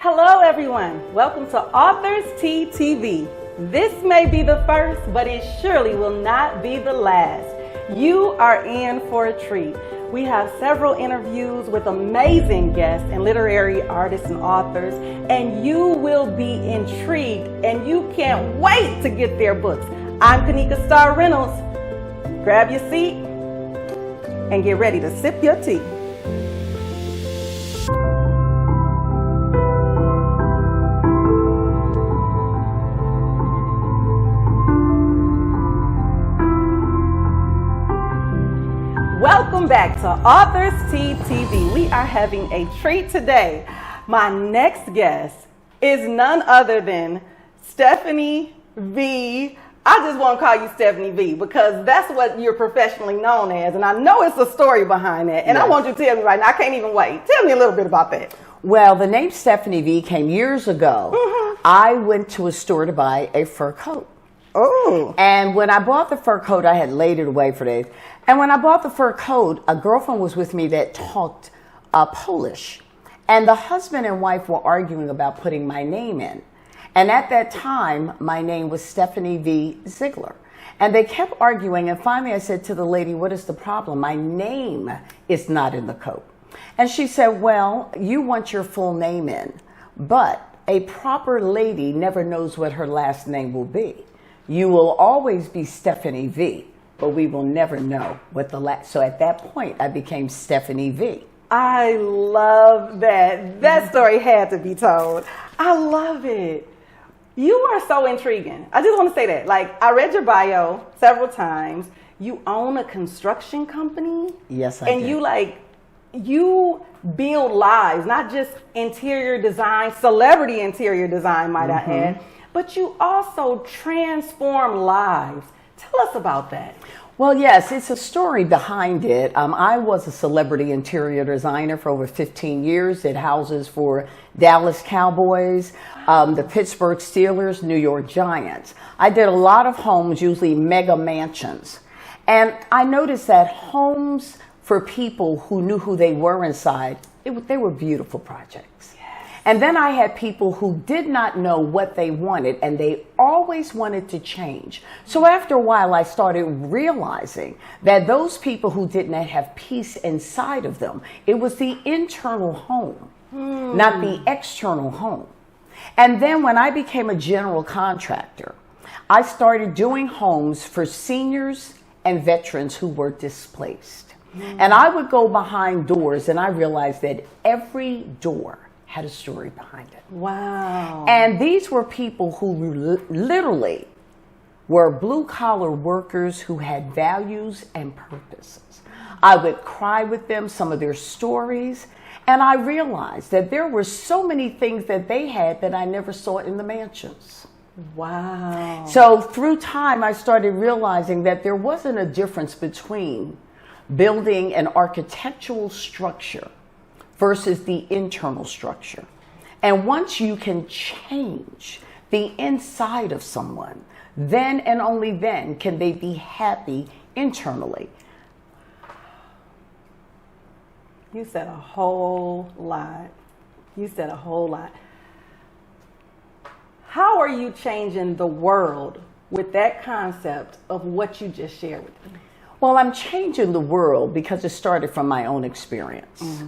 Hello everyone, welcome to Authors Tea TV. This may be the first, but it surely will not be the last. You are in for a treat. We have several interviews with amazing guests and literary artists and authors, and you will be intrigued and you can't wait to get their books. I'm Kanika Star Reynolds. Grab your seat and get ready to sip your tea. Welcome back to Authors Tea TV. We are having a treat today. My next guest is none other than Stephanie V. I just want to call you Stephanie V because that's what you're professionally known as. And I know it's a story behind that. And yes. I want you to tell me right now. I can't even wait. Tell me a little bit about that. Well, the name Stephanie V came years ago. I went to a store to buy a fur coat. Oh. And when I bought the fur coat, I had laid it away for days. And when I bought the fur coat, a girlfriend was with me that talked Polish. And the husband and wife were arguing about putting my name in. And at that time, my name was Stephanie V. Ziegler. And they kept arguing. And finally, I said to the lady, what is the problem? My name is not in the coat. And she said, well, you want your full name in. But a proper lady never knows what her last name will be. You will always be Stephanie V, but we will never know what the last. So at that point, I became Stephanie V. I love that. That story had to be told. I love it. You are so intriguing. I just want to say that. Like, I read your bio several times. You own a construction company. Yes, I do. And you build lives, not just interior design, celebrity interior design, might I add. But you also transform lives. Tell us about that. Well, yes, it's a story behind it. I was a celebrity interior designer for over 15 years. Did houses for Dallas Cowboys, the Pittsburgh Steelers, New York Giants. I did a lot of homes, usually mega mansions. And I noticed that homes for people who knew who they were inside, they were beautiful projects. And then I had people who did not know what they wanted, and they always wanted to change. So after a while, I started realizing that those people who did not have peace inside of them, it was the internal home, not the external home. And then when I became a general contractor, I started doing homes for seniors and veterans who were displaced. And I would go behind doors, and I realized that every door had a story behind it. Wow. And these were people who literally were blue-collar workers who had values and purposes. I would cry with them, some of their stories, and I realized that there were so many things that they had that I never saw in the mansions. Wow. So through time, I started realizing that there wasn't a difference between building an architectural structure versus the internal structure. And once you can change the inside of someone, then and only then can they be happy internally. You said a whole lot. You said a whole lot. How are you changing the world with that concept of what you just shared with me? Well, I'm changing the world because it started from my own experience.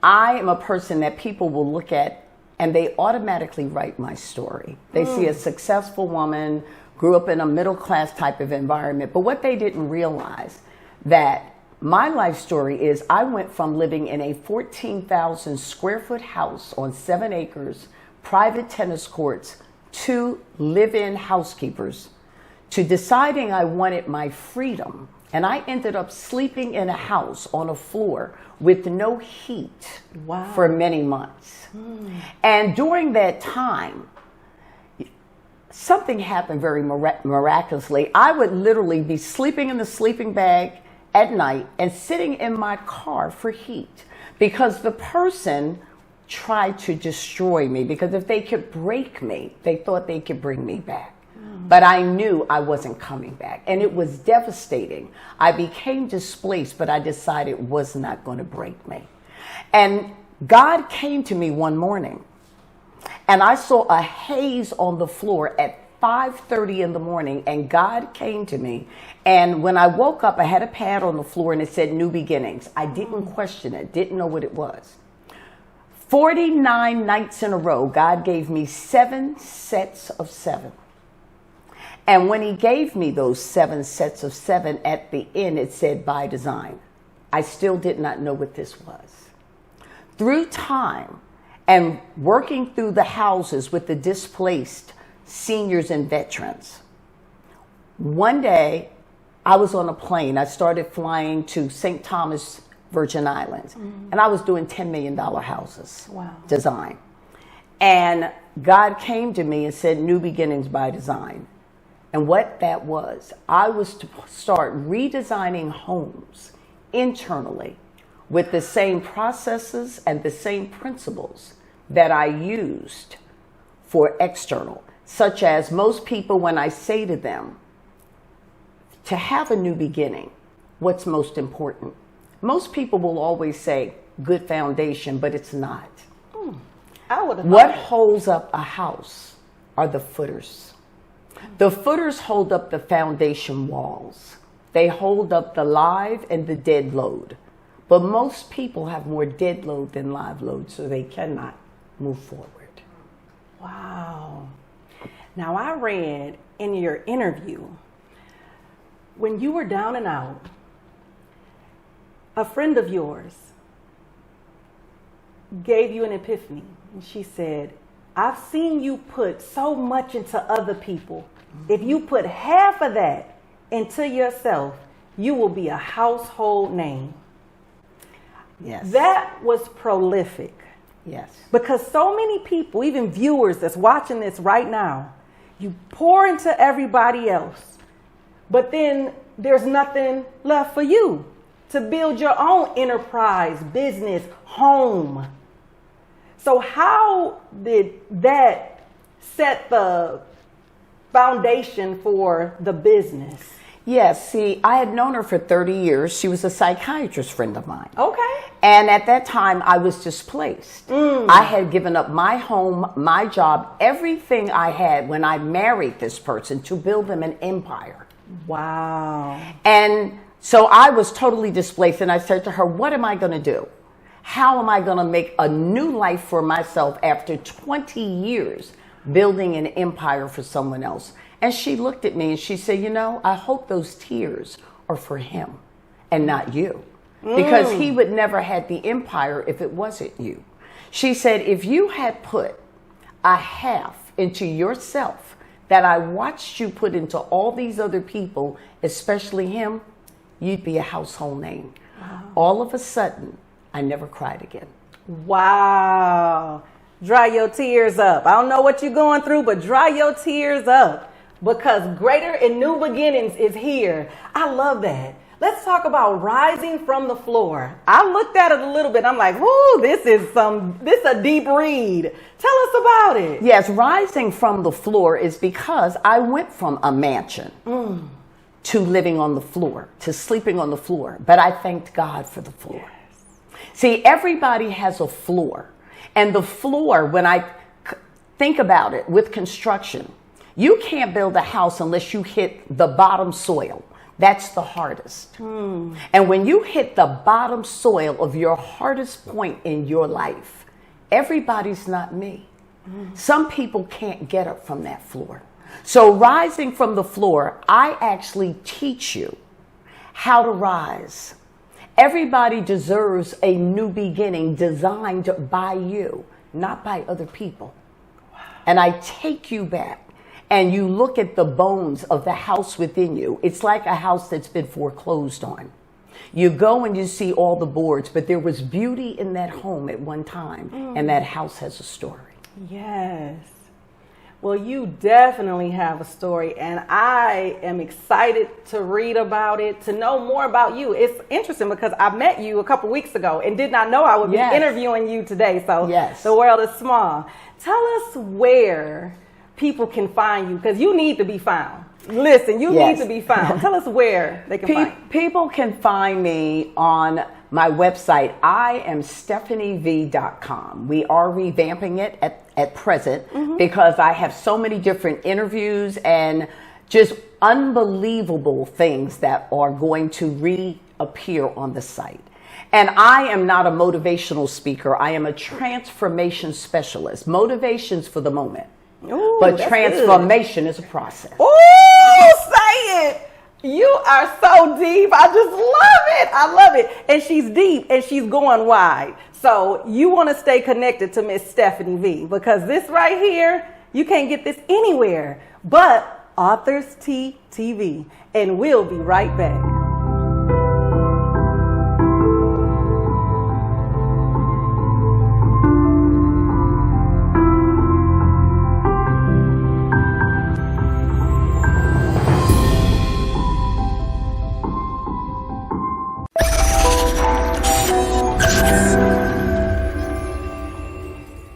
I am a person that people will look at and they automatically write my story. They see a successful woman, grew up in a middle class type of environment, but what they didn't realize that my life story is I went from living in a 14,000 square foot house on 7 acres, private tennis courts, to live-in housekeepers, to deciding I wanted my freedom. And I ended up sleeping in a house on a floor with no heat for many months. And during that time, something happened very miraculously. I would literally be sleeping in the sleeping bag at night and sitting in my car for heat because the person tried to destroy me, because if they could break me, they thought they could bring me back. But I knew I wasn't coming back, and it was devastating. I became displaced, but I decided it was not going to break me. And God came to me one morning And I saw a haze on the floor at 5:30 in the morning, and God came to me. And when I woke up, I had a pad on the floor and it said New Beginnings. I didn't question it, didn't know what it was. 49 nights in a row, God gave me 7 sets of 7. And when he gave me those 7 sets of 7, at the end it said by design. I still did not know what this was. Through time and working through the houses with the displaced seniors and veterans, one day I was on a plane. I started flying to St. Thomas, Virgin Islands, and I was doing $10 million houses. Wow. Design. And God came to me and said, New Beginnings by Design. And what that was, I was to start redesigning homes internally with the same processes and the same principles that I used for external, such as most people, when I say to them, to have a new beginning, what's most important? Most people will always say good foundation, but it's not. I would have What holds up a house are the footers. The footers hold up the foundation walls. They hold up the live and the dead load. But most people have more dead load than live load, so they cannot move forward. Wow. Now, I read in your interview, when you were down and out, a friend of yours gave you an epiphany. And she said, I've seen you put so much into other people. If you put half of that into yourself, you will be a household name. Yes. That was prolific. Yes. Because so many people, even viewers that's watching this right now, you pour into everybody else, but then there's nothing left for you to build your own enterprise, business, home. So how did that set the foundation for the business? Yes, see, I had known her for 30 years. She was a psychiatrist friend of mine. Okay. And at that time, I was displaced. I had given up my home, my job, everything I had when I married this person to build them an empire. Wow. And so I was totally displaced, and I said to her, what am I going to do? How am I going to make a new life for myself after 20 years building an empire for someone else? And she looked at me and she said, you know, I hope those tears are for him and not you, because he would never had the empire if it wasn't you. She said, if you had put a half into yourself that I watched you put into all these other people, especially him, you'd be a household name. Wow. All of a sudden, I never cried again. Wow. Dry your tears up. I don't know what you're going through, but dry your tears up, because greater and new beginnings is here. I love that. Let's talk about rising from the floor. I looked at it a little bit. I'm like, ooh, this is a deep read. Tell us about it. Yes, rising from the floor is because I went from a mansion to living on the floor, to sleeping on the floor. But I thanked God for the floor. Yes. See, everybody has a floor. And the floor, when I think about it with construction, you can't build a house unless you hit the bottom soil. That's the hardest. And when you hit the bottom soil of your hardest point in your life, everybody's not me. Some people can't get up from that floor. So rising from the floor, I actually teach you how to rise. Everybody deserves a new beginning designed by you, not by other people. And I take you back and you look at the bones of the house within you. It's like a house that's been foreclosed on. You go and you see all the boards, but there was beauty in that home at one time, and that house has a story. Yes. Well, you definitely have a story, and I am excited to read about it, to know more about you. It's interesting because I met you a couple weeks ago and did not know I would be interviewing you today, so the world is small. Tell us where people can find you, because you need to be found. Listen, you Yes. need to be found. Tell us where they can find. People can find me on my website, IamStephanieV.com. We are revamping it at present because I have so many different interviews and just unbelievable things that are going to reappear on the site. And I am not a motivational speaker. I am a transformation specialist. Motivation's for the moment. Ooh, But that's transformation is a process. Good. Ooh, say it. You are so deep. I just love it. I love it. And she's deep and she's going wide. So you want to stay connected to Miss Stephanie V, because this right here, you can't get this anywhere but Authors T TV. And we'll be right back.